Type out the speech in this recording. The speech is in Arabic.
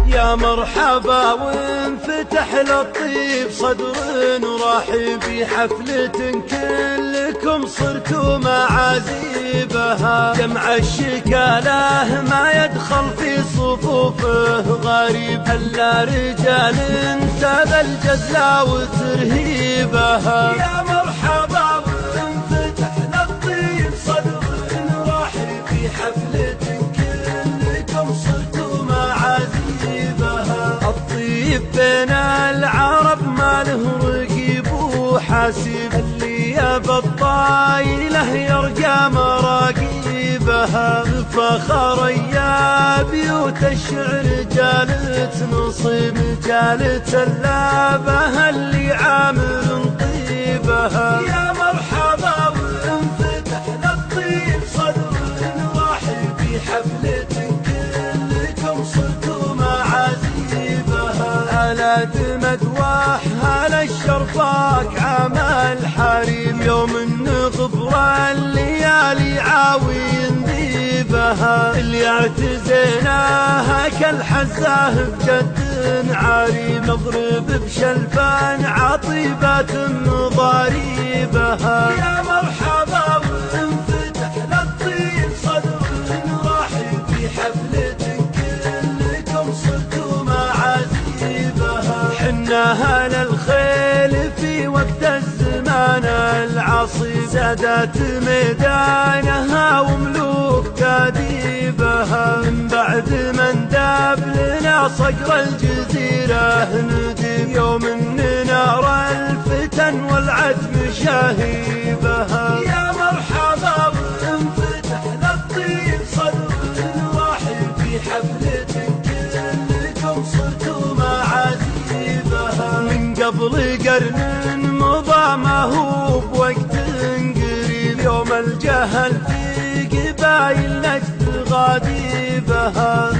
يا مرحبا وانفتح للطيب صدر ورحب بحفلة كلكم صرتوا معازيبها. جمع الشكاله ما يدخل في صفوفه غريب الا رجال انتبه الجزلة وترهيبها. يا مرحبا وانفتح للطيب صدر ورحب بحفلة كلكم صرتوا معازيبها. الطيب بين العرب ما له رقيب وحاسب اللي يبى الطايله يرجى مراقيبها. فخر يا بيوت الشعر جالت نصيب جالت اللابه اللي عامل طيبها. يا مرحبا وانفتح للطيب صدر ورحب بحفلة كلكم صرتوا معازيبها. على مدواح على الشرفاك عمل حريم يوم النغبر الليالي عاوين ذيبها. اللي اعتزيناها كالحزاه بجد عريم نضرب بشلفان عطيبات ضاريبها. يا مرحبا وانفتح للطيب صدر ورحب بحفلة كلكم صرتوا معازيبها. حنا اهل الخيل في وقت الزمان العصيب سادات ميدانها وملوك تاديبها. من بعد ما انداب لنا صقر الجزيرة ندب يوم نار الفتن والعتم شاهيبها. يا مرحبا وانفتح للطيب صدر ورحب بحفلة كلكم صرتوا معازيبها. من قبل قرن مضى ما هو بوقت قريب يوم الجهل في قبايل نجد غاديبها.